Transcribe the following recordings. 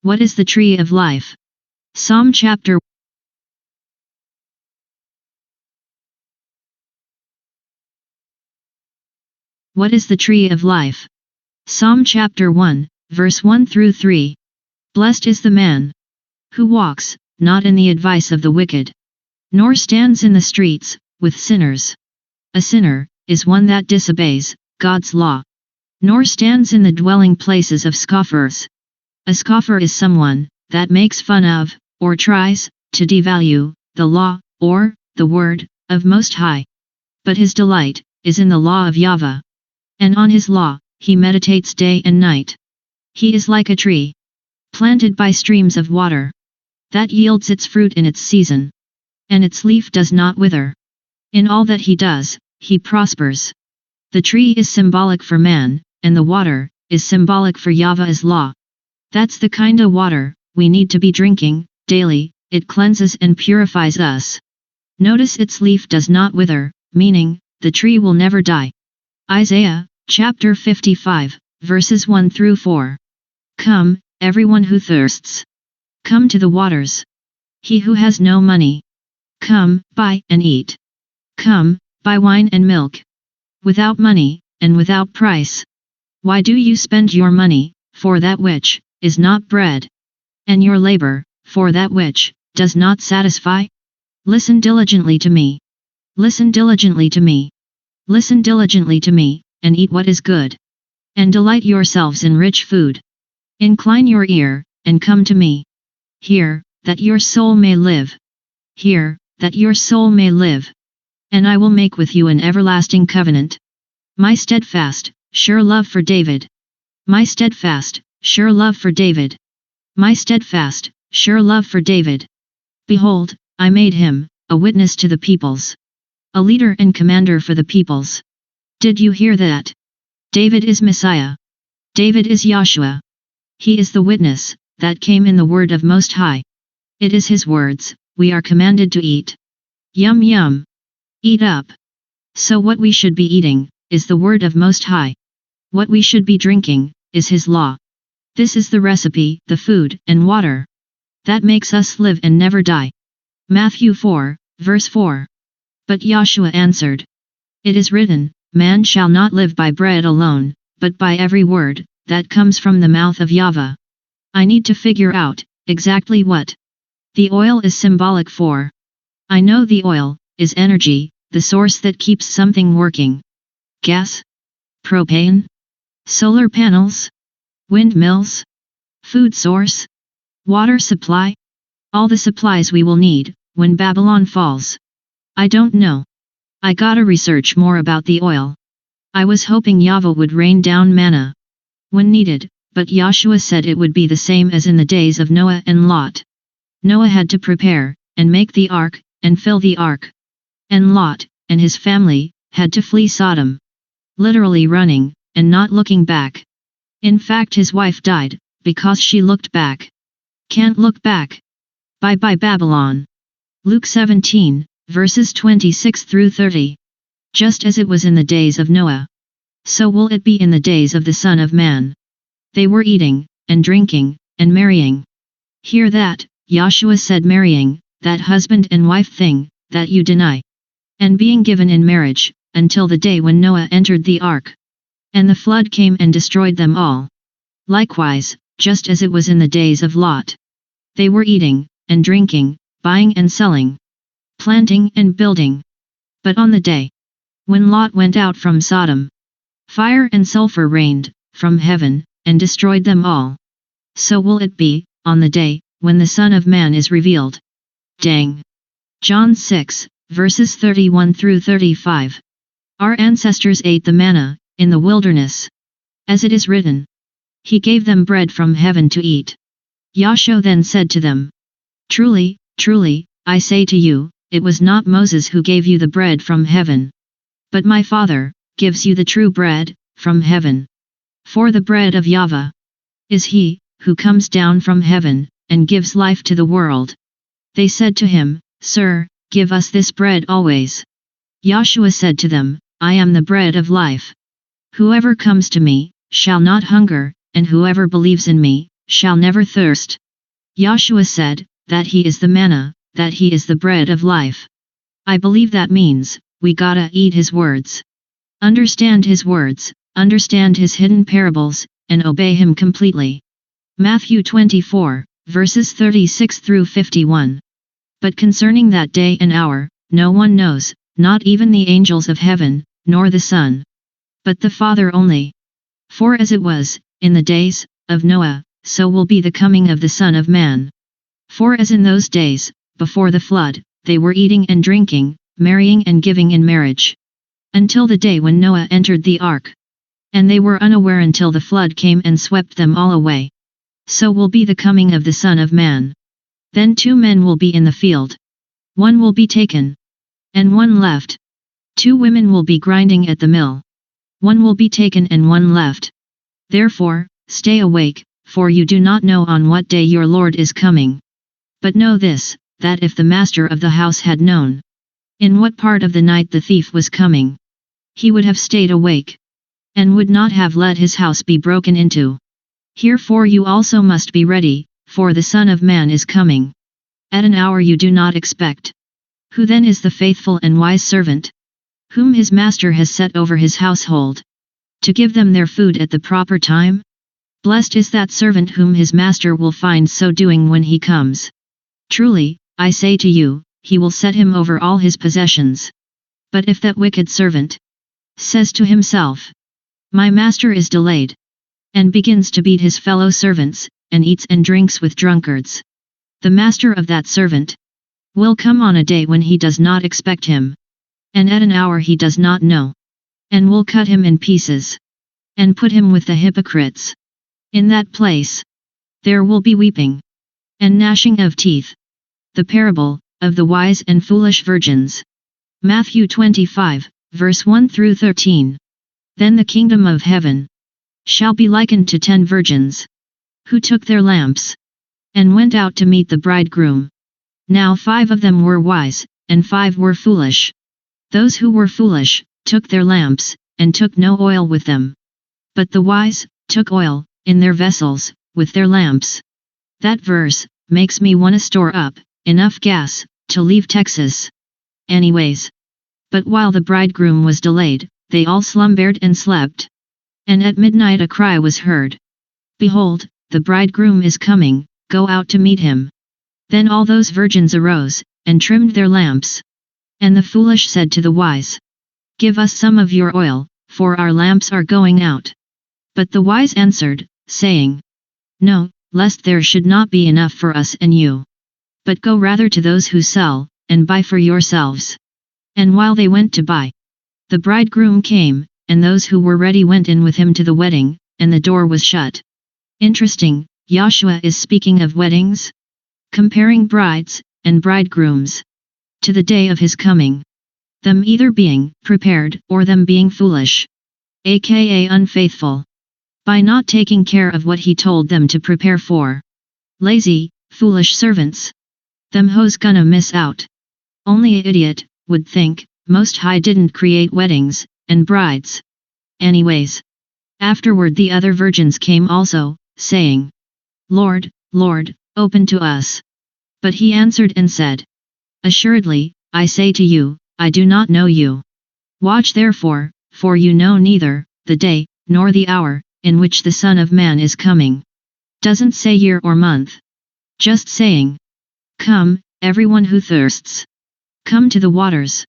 What is the tree of life? Psalm chapter What is the tree of life? Psalm chapter 1, verse 1 through 3. Blessed is the man who walks, not in the advice of the wicked, nor stands in the streets, with sinners. A sinner is one that disobeys God's law, nor stands in the dwelling places of scoffers. A scoffer is someone that makes fun of, or tries to devalue, the law, or the word of Most High. But his delight is in the law of Yahweh, and on his law he meditates day and night. He is like a tree planted by streams of water, that yields its fruit in its season, and its leaf does not wither. In all that he does, he prospers. The tree is symbolic for man, and the water is symbolic for Yahweh's law. That's the kind of water we need to be drinking daily. It cleanses and purifies us. Notice its leaf does not wither, meaning the tree will never die. Isaiah chapter 55, verses 1 through 4. Come, everyone who thirsts. Come to the waters. He who has no money. Come, buy and eat. Come, buy wine and milk. Without money, and without price. Why do you spend your money for that which is not bread, and your labor for that which does not satisfy? Listen diligently to me. Listen diligently to me. Listen diligently to me, and eat what is good. And delight yourselves in rich food. Incline your ear, and come to me. Hear, that your soul may live. Hear, that your soul may live. And I will make with you an everlasting covenant. My steadfast, sure love for David. My steadfast, sure love for David. My steadfast, sure love for David. Behold, I made him a witness to the peoples, a leader and commander for the peoples. Did you hear that? David is Messiah. David is Yahshua. He is the witness that came in the word of Most High. It is his words we are commanded to eat. Yum yum. Eat up. So what we should be eating is the word of Most High. What we should be drinking is his law. This is the recipe, the food and water that makes us live and never die. Matthew 4, verse 4. But Yahshua answered, it is written, man shall not live by bread alone, but by every word that comes from the mouth of Yahweh. I need to figure out exactly what the oil is symbolic for. I know the oil is energy, the source that keeps something working. Gas? Propane? Solar panels? Windmills? Food source? Water supply? All the supplies we will need when Babylon falls. I don't know. I gotta research more about the oil. I was hoping Yahweh would rain down manna when needed, but Yahshua said it would be the same as in the days of Noah and Lot. Noah had to prepare and make the ark and fill the ark. And Lot and his family had to flee Sodom, literally running and not looking back. In fact, his wife died because she looked back. Can't look back. Bye bye Babylon. Luke 17, verses 26 through 30. Just as it was in the days of Noah, so will it be in the days of the Son of Man. They were eating and drinking and marrying. Hear that? Yahshua said marrying, that husband and wife thing that you deny, and being given in marriage until the day when Noah entered the ark, and the flood came and destroyed them all. Likewise, just as it was in the days of Lot, they were eating and drinking, buying and selling, planting and building. But on the day when Lot went out from Sodom, fire and sulfur rained from heaven and destroyed them all. So will it be on the day when the Son of Man is revealed. Dang. John 6, verses 31 through 35. Our ancestors ate the manna in the wilderness. As it is written, he gave them bread from heaven to eat. Yahshua then said to them, truly, truly, I say to you, it was not Moses who gave you the bread from heaven, but my Father gives you the true bread from heaven. For the bread of Yahweh is he who comes down from heaven and gives life to the world. They said to him, Sir, give us this bread always. Yahshua said to them, I am the bread of life. Whoever comes to me shall not hunger, and whoever believes in me shall never thirst. Joshua said, that he is the manna, that he is the bread of life. I believe that means, we gotta eat his words. Understand his words, understand his hidden parables, and obey him completely. Matthew 24, verses 36 through 51. But concerning that day and hour, no one knows, not even the angels of heaven, nor the Son, but the Father only. For as it was, in the days of Noah, so will be the coming of the Son of Man. For as in those days, before the flood, they were eating and drinking, marrying and giving in marriage, until the day when Noah entered the ark. And they were unaware until the flood came and swept them all away. So will be the coming of the Son of Man. Then 2 men will be in the field. One will be taken, and one left. 2 women will be grinding at the mill. One will be taken and one left. Therefore, stay awake, for you do not know on what day your Lord is coming. But know this, that if the master of the house had known in what part of the night the thief was coming, he would have stayed awake, and would not have let his house be broken into. Herefore you also must be ready, for the Son of Man is coming at an hour you do not expect. Who then is the faithful and wise servant, whom his master has set over his household, to give them their food at the proper time? Blessed is that servant whom his master will find so doing when he comes. Truly, I say to you, he will set him over all his possessions. But if that wicked servant says to himself, my master is delayed, and begins to beat his fellow servants, and eats and drinks with drunkards, the master of that servant will come on a day when he does not expect him, and at an hour he does not know, and will cut him in pieces, and put him with the hypocrites. In that place there will be weeping and gnashing of teeth. The parable of the wise and foolish virgins. Matthew 25, verse 1 through 13. Then the kingdom of heaven shall be likened to 10 virgins, who took their lamps, and went out to meet the bridegroom. Now 5 of them were wise, and 5 were foolish. Those who were foolish took their lamps, and took no oil with them. But the wise took oil in their vessels, with their lamps. That verse makes me wanna store up enough gas to leave Texas. Anyways. But while the bridegroom was delayed, they all slumbered and slept. And at midnight a cry was heard. Behold, the bridegroom is coming, go out to meet him. Then all those virgins arose, and trimmed their lamps. And the foolish said to the wise, give us some of your oil, for our lamps are going out. But the wise answered, saying, no, lest there should not be enough for us and you. But go rather to those who sell, and buy for yourselves. And while they went to buy, the bridegroom came, and those who were ready went in with him to the wedding, and the door was shut. Interesting, Joshua is speaking of weddings, comparing brides and bridegrooms to the day of his coming. Them either being prepared or them being foolish, aka unfaithful, by not taking care of what he told them to prepare for. Lazy, foolish servants. Them hoes gonna miss out. Only an idiot would think Most High didn't create weddings and brides. Anyways. Afterward the other virgins came also, saying, Lord, Lord, open to us. But he answered and said, assuredly, I say to you, I do not know you. Watch therefore, for you know neither the day, nor the hour, in which the Son of Man is coming. Doesn't say year or month. Just saying. Come, everyone who thirsts. Come to the waters.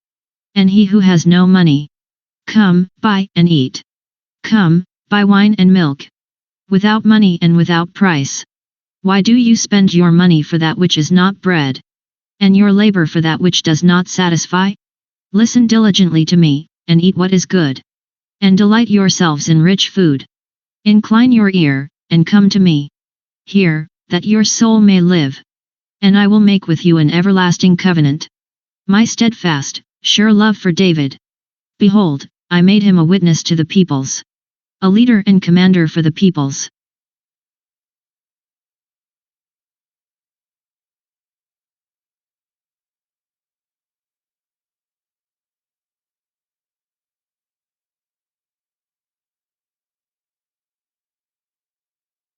And he who has no money. Come, buy and eat. Come, buy wine and milk. Without money and without price. Why do you spend your money for that which is not bread? And your labor for that which does not satisfy? Listen diligently to me, and eat what is good. And delight yourselves in rich food. Incline your ear, and come to me. Hear, that your soul may live. And I will make with you an everlasting covenant. My steadfast, sure love for David. Behold, I made him a witness to the peoples. A leader and commander for the peoples.